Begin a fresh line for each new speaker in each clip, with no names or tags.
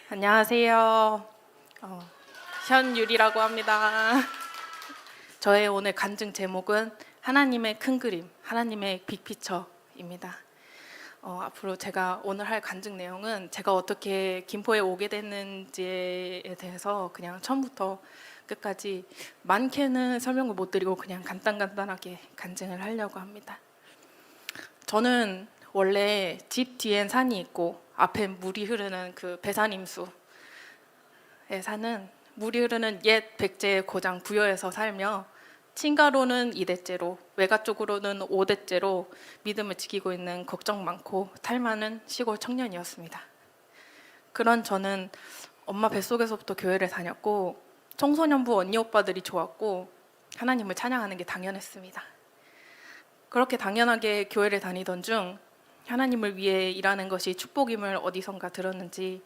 안녕하세요. 현유리라고 합니다. 저의 오늘 간증 제목은 하나님의 큰 그림, 하나님의 빅피처입니다. 앞으로 제가 오늘 할 간증 내용은 제가 어떻게 김포에 오게 됐는지에 대해서 그냥 처음부터 끝까지 많게는 설명을 못 드리고 그냥 간단하게 간증을 하려고 합니다. 저는 원래 집 뒤엔 산이 있고 앞에 물이 흐르는 그 배산임수에 사는 물이 흐르는 옛 백제 고장 부여에서 살며 친가로는 2대째로 외가 쪽으로는 5대째로 믿음을 지키고 있는 걱정 많고 탈 많은 시골 청년이었습니다. 그런 저는 엄마 뱃속에서부터 교회를 다녔고 청소년부 언니 오빠들이 좋았고 하나님을 찬양하는 게 당연했습니다. 그렇게 당연하게 교회를 다니던 중 하나님을 위해 일하는 것이 축복임을 어디선가 들었는지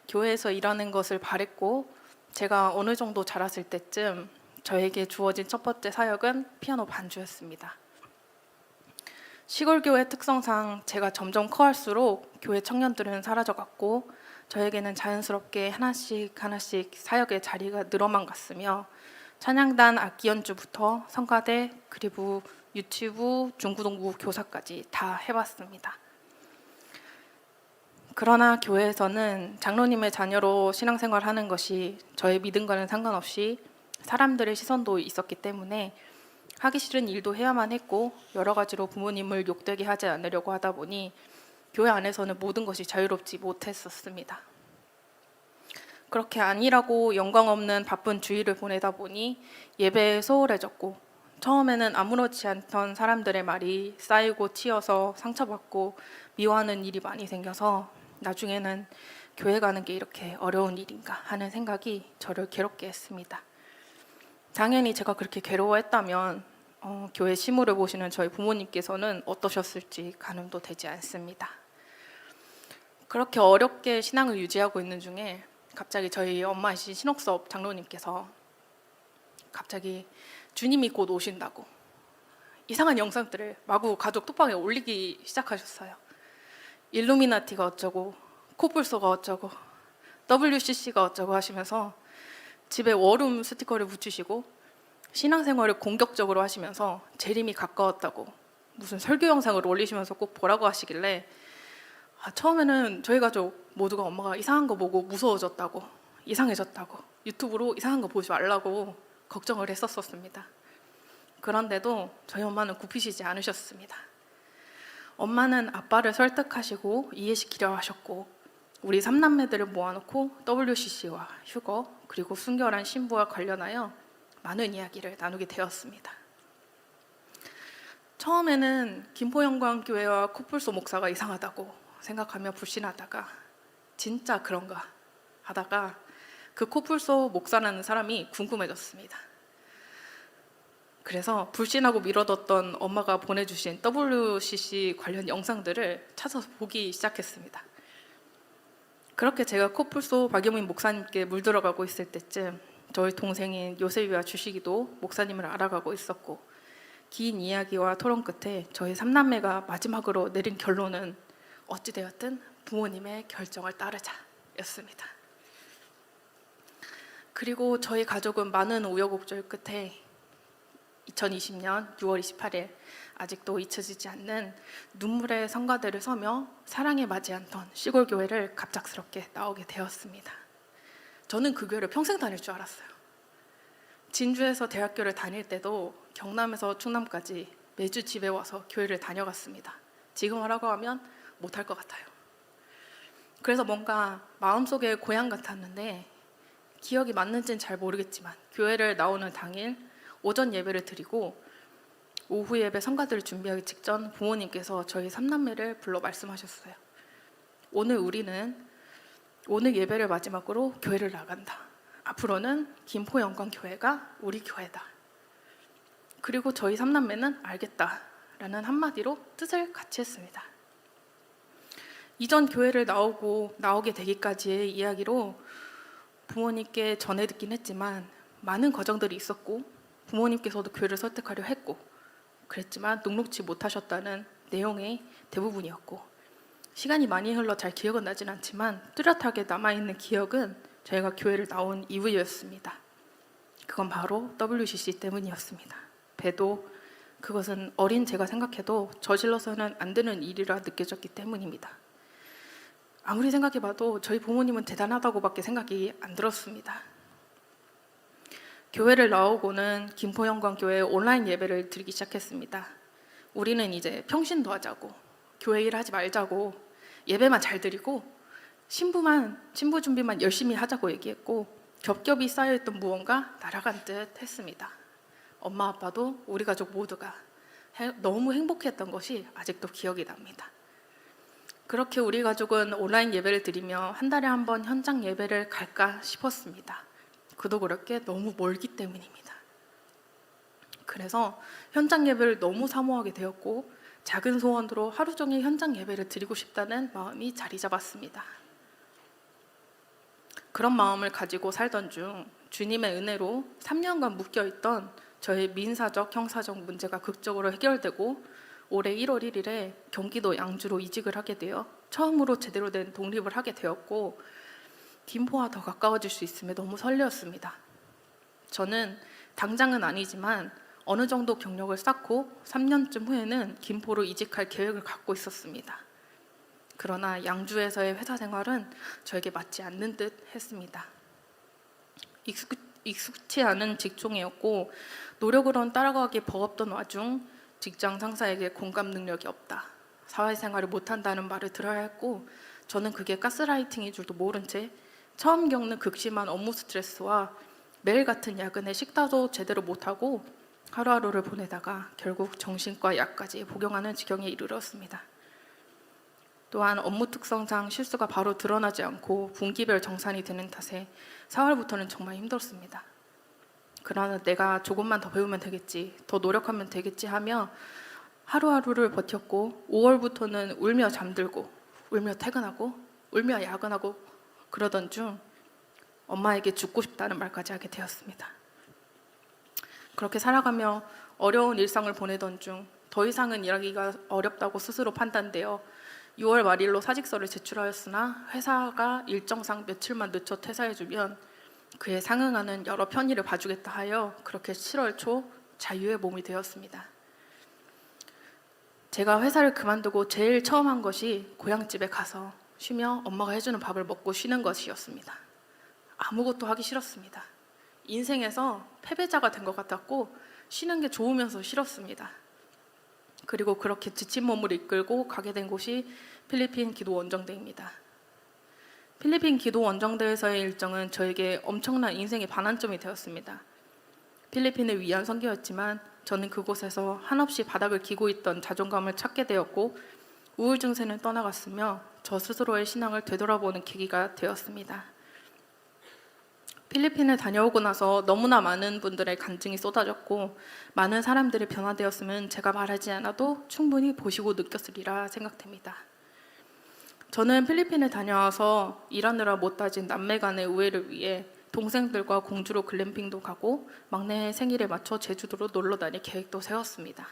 교회에서 일하는 것을 바랬고 제가 어느 정도 자랐을 때쯤 저에게 주어진 첫 번째 사역은 피아노 반주였습니다. 시골교회 특성상 제가 점점 커갈수록 교회 청년들은 사라져갔고 저에게는 자연스럽게 하나씩 사역의 자리가 늘어만 갔으며 찬양단 악기 연주부터 성가대 그리고 유튜브 중고등부 교사까지 다 해봤습니다. 그러나 교회에서는 장로님의 자녀로 신앙생활하는 것이 저의 믿음과는 상관없이 사람들의 시선도 있었기 때문에 하기 싫은 일도 해야만 했고 여러 가지로 부모님을 욕되게 하지 않으려고 하다 보니 교회 안에서는 모든 것이 자유롭지 못했었습니다. 그렇게 안일하고 영광 없는 바쁜 주일을 보내다 보니 예배에 소홀해졌고 처음에는 아무렇지 않던 사람들의 말이 쌓이고 튀어서 상처받고 미워하는 일이 많이 생겨서 나중에는 교회 가는 게 이렇게 어려운 일인가 하는 생각이 저를 괴롭게 했습니다. 당연히 제가 그렇게 괴로워했다면 교회 시무를 보시는 저희 부모님께서는 어떠셨을지 가늠도 되지 않습니다. 그렇게 어렵게 신앙을 유지하고 있는 중에 갑자기 저희 엄마이신 신옥섭 장로님께서 갑자기 주님이 곧 오신다고 이상한 영상들을 마구 가족 톡방에 올리기 시작하셨어요. 일루미나티가 어쩌고 코뿔소가 어쩌고 WCC가 어쩌고 하시면서 집에 워룸 스티커를 붙이시고 신앙생활을 공격적으로 하시면서 재림이 가까웠다고 무슨 설교 영상을 올리시면서 꼭 보라고 하시길래 처음에는 저희 가족 모두가 엄마가 이상한 거 보고 무서워졌다고 이상해졌다고 유튜브로 이상한 거 보지 말라고 걱정을 했었습니다. 그런데도 저희 엄마는 굽히시지 않으셨습니다. 엄마는 아빠를 설득하시고 이해시키려 하셨고 우리 3남매들을 모아놓고 WCC와 휴거 그리고 순결한 신부와 관련하여 많은 이야기를 나누게 되었습니다. 처음에는 김포영광교회와 코뿔소 목사가 이상하다고 생각하며 불신하다가 진짜 그런가 하다가 그 코뿔소 목사라는 사람이 궁금해졌습니다. 그래서 불신하고 미뤄뒀던 엄마가 보내주신 WCC 관련 영상들을 찾아서 보기 시작했습니다. 그렇게 제가 코뿔소 박영민 목사님께 물들어가고 있을 때쯤 저희 동생인 요셉이와 주식이도 목사님을 알아가고 있었고 긴 이야기와 토론 끝에 저희 3남매가 마지막으로 내린 결론은 어찌되었든 부모님의 결정을 따르자 였습니다. 그리고 저희 가족은 많은 우여곡절 끝에 2020년 6월 28일 아직도 잊혀지지 않는 눈물의 성가대를 서며 사랑에 맞지 않던 시골 교회를 갑작스럽게 나오게 되었습니다. 저는 그 교회를 평생 다닐 줄 알았어요. 진주에서 대학교를 다닐 때도 경남에서 충남까지 매주 집에 와서 교회를 다녀갔습니다. 지금 하라고 하면 못할 것 같아요. 그래서 뭔가 마음속에 고향 같았는데 기억이 맞는지는 잘 모르겠지만 교회를 나오는 당일 오전 예배를 드리고 오후 예배 성가들을 준비하기 직전 부모님께서 저희 3남매를 불러 말씀하셨어요. 오늘 예배를 마지막으로 교회를 나간다. 앞으로는 김포영광교회가 우리 교회다. 그리고 저희 3남매는 알겠다라는 한마디로 뜻을 같이 했습니다. 이전 교회를 나오게 되기까지의 이야기로 부모님께 전해 듣긴 했지만 많은 과정들이 있었고 부모님께서도 교회를 설득하려 했고 그랬지만 녹록지 못하셨다는 내용의 대부분이었고 시간이 많이 흘러 잘 기억은 나진 않지만 뚜렷하게 남아있는 기억은 저희가 교회를 나온 이후였습니다. 그건 바로 WCC 때문이었습니다. 배도 그것은 어린 제가 생각해도 저질러서는 안 되는 일이라 느껴졌기 때문입니다. 아무리 생각해봐도 저희 부모님은 대단하다고밖에 생각이 안 들었습니다. 교회를 나오고는 김포영광교회 온라인 예배를 드리기 시작했습니다. 우리는 이제 평신도 하자고, 교회 일 하지 말자고, 예배만 잘 드리고 신부 준비만 열심히 하자고 얘기했고, 겹겹이 쌓여있던 무언가 날아간 듯 했습니다. 엄마 아빠도 우리 가족 모두가 너무 행복했던 것이 아직도 기억이 납니다. 그렇게 우리 가족은 온라인 예배를 드리며 한 달에 한 번 현장 예배를 갈까 싶었습니다. 그도 그렇게 너무 멀기 때문입니다. 그래서 현장 예배를 너무 사모하게 되었고, 작은 소원으로 하루 종일 현장 예배를 드리고 싶다는 마음이 자리 잡았습니다. 그런 마음을 가지고 살던 중 주님의 은혜로 3년간 묶여있던 저의 민사적, 형사적 문제가 극적으로 해결되고, 올해 1월 1일에 경기도 양주로 이직을 하게 되어 처음으로 제대로 된 독립을 하게 되었고, 김포와 더 가까워질 수 있음에 너무 설레었습니다. 저는 당장은 아니지만 어느 정도 경력을 쌓고 3년쯤 후에는 김포로 이직할 계획을 갖고 있었습니다. 그러나 양주에서의 회사 생활은 저에게 맞지 않는 듯 했습니다. 익숙치 않은 직종이었고, 노력으론 따라가기 버겁던 와중 직장 상사에게 공감 능력이 없다, 사회생활을 못한다는 말을 들어야 했고, 저는 그게 가스라이팅인 줄도 모른 채 처음 겪는 극심한 업무 스트레스와 매일 같은 야근에 식사도 제대로 못하고 하루하루를 보내다가 결국 정신과 약까지 복용하는 지경에 이르렀습니다. 또한 업무 특성상 실수가 바로 드러나지 않고 분기별 정산이 되는 탓에 4월부터는 정말 힘들었습니다. 그러나 내가 조금만 더 배우면 되겠지, 더 노력하면 되겠지 하며 하루하루를 버텼고, 5월부터는 울며 잠들고 울며 퇴근하고 울며 야근하고 그러던 중 엄마에게 죽고 싶다는 말까지 하게 되었습니다. 그렇게 살아가며 어려운 일상을 보내던 중 더 이상은 일하기가 어렵다고 스스로 판단되어 6월 말일로 사직서를 제출하였으나 회사가 일정상 며칠만 늦춰 퇴사해주면 그에 상응하는 여러 편의를 봐주겠다 하여 그렇게 7월 초 자유의 몸이 되었습니다. 제가 회사를 그만두고 제일 처음 한 것이 고향집에 가서 쉬며 엄마가 해주는 밥을 먹고 쉬는 것이었습니다. 아무것도 하기 싫었습니다. 인생에서 패배자가 된 것 같았고 쉬는 게 좋으면서 싫었습니다. 그리고 그렇게 지친 몸을 이끌고 가게 된 곳이 필리핀 기도 원정대입니다. 필리핀 기도 원정대에서의 일정은 저에게 엄청난 인생의 반환점이 되었습니다. 필리핀을 위한 선교였지만 저는 그곳에서 한없이 바닥을 기고 있던 자존감을 찾게 되었고, 우울증세는 떠나갔으며 저 스스로의 신앙을 되돌아보는 계기가 되었습니다. 필리핀을 다녀오고 나서 너무나 많은 분들의 간증이 쏟아졌고, 많은 사람들이 변화되었으면 제가 말하지 않아도 충분히 보시고 느꼈으리라 생각됩니다. 저는 필리핀을 다녀와서 일하느라 못 다진 남매 간의 우애를 위해 동생들과 공주로 글램핑도 가고 막내의 생일에 맞춰 제주도로 놀러 다닐 계획도 세웠습니다.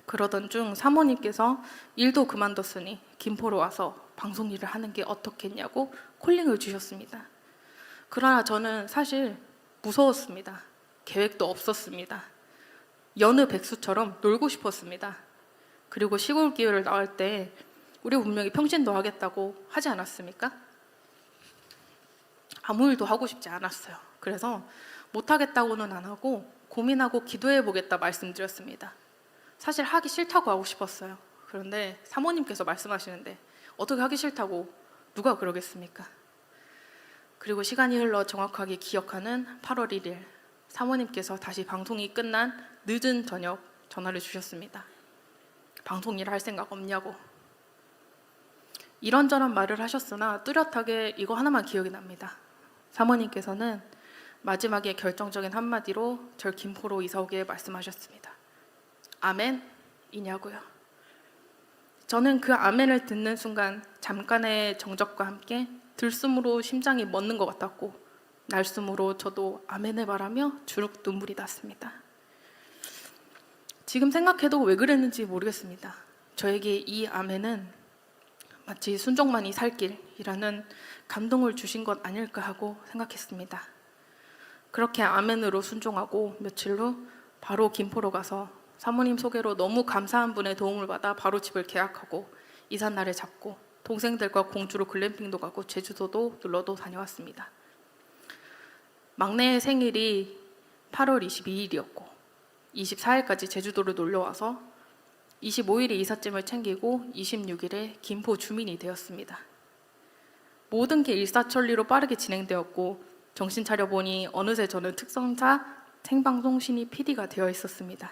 그러던 중 사모님께서 일도 그만뒀으니 김포로 와서 방송 일을 하는 게 어떻겠냐고 콜링을 주셨습니다. 그러나 저는 사실 무서웠습니다. 계획도 없었습니다. 여느 백수처럼 놀고 싶었습니다. 그리고 시골 기회를 나올 때 우리 분명히 평신도 하겠다고 하지 않았습니까? 아무 일도 하고 싶지 않았어요. 그래서 못하겠다고는 안 하고 고민하고 기도해보겠다 말씀드렸습니다. 사실 하기 싫다고 하고 싶었어요. 그런데 사모님께서 말씀하시는데 어떻게 하기 싫다고 누가 그러겠습니까? 그리고 시간이 흘러 정확하게 기억하는 8월 1일 사모님께서 다시 방송이 끝난 늦은 저녁 전화를 주셨습니다. 방송 일 할 생각 없냐고. 이런저런 말을 하셨으나 뚜렷하게 이거 하나만 기억이 납니다. 사모님께서는 마지막에 결정적인 한마디로 절 김포로 이사오게 말씀하셨습니다. 아멘이냐고요. 저는 그 아멘을 듣는 순간 잠깐의 정적과 함께 들숨으로 심장이 멎는 것 같았고, 날숨으로 저도 아멘을 말하며 주룩 눈물이 났습니다. 지금 생각해도 왜 그랬는지 모르겠습니다. 저에게 이 아멘은 마치 순종만이 살 길이라는 감동을 주신 것 아닐까 하고 생각했습니다. 그렇게 아멘으로 순종하고 며칠 후 바로 김포로 가서 사모님 소개로 너무 감사한 분의 도움을 받아 바로 집을 계약하고 이삿날을 잡고 동생들과 공주로 글램핑도 가고 제주도도 놀러도 다녀왔습니다. 막내의 생일이 8월 22일이었고 24일까지 제주도를 놀러와서 25일에 이삿짐을 챙기고 26일에 김포 주민이 되었습니다. 모든 게 일사천리로 빠르게 진행되었고 정신 차려보니 어느새 저는 특성사 생방송 신입 PD가 되어 있었습니다.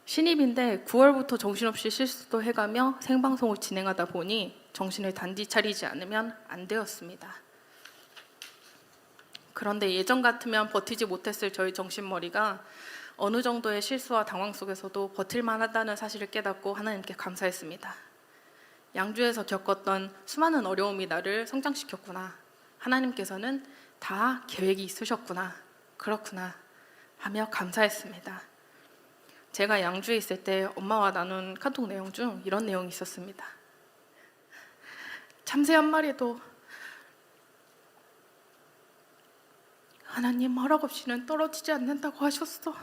신입인데 9월부터 정신없이 실수도 해가며 생방송을 진행하다 보니 정신을 단디 차리지 않으면 안 되었습니다. 그런데 예전 같으면 버티지 못했을 저희 정신머리가 어느 정도의 실수와 당황 속에서도 버틸만 하다는 사실을 깨닫고 하나님께 감사했습니다. 양주에서 겪었던 수많은 어려움이 나를 성장시켰구나. 하나님께서는 다 계획이 있으셨구나. 그렇구나 하며 감사했습니다. 제가 양주에 있을 때 엄마와 나눈 카톡 내용 중 이런 내용이 있었습니다. 참새 한 마리도 하나님 허락 없이는 떨어지지 않는다고 하셨어.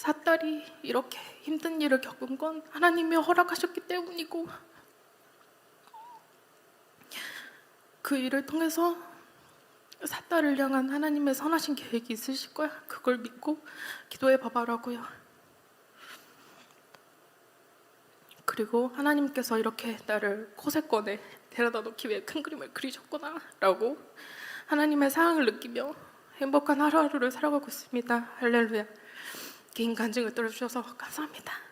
사딸이 이렇게 힘든 일을 겪은 건 하나님이 허락하셨기 때문이고 그 일을 통해서 사딸을 향한 하나님의 선하신 계획이 있으실 거야. 그걸 믿고 기도해 봐봐라고요. 그리고 하나님께서 이렇게 나를 코세권에 데려다 놓기 위해 큰 그림을 그리셨구나 라고 하나님의 사랑을 느끼며 행복한 하루하루를 살아가고 있습니다. 할렐루야. 긴 간증을 들어주셔서 감사합니다.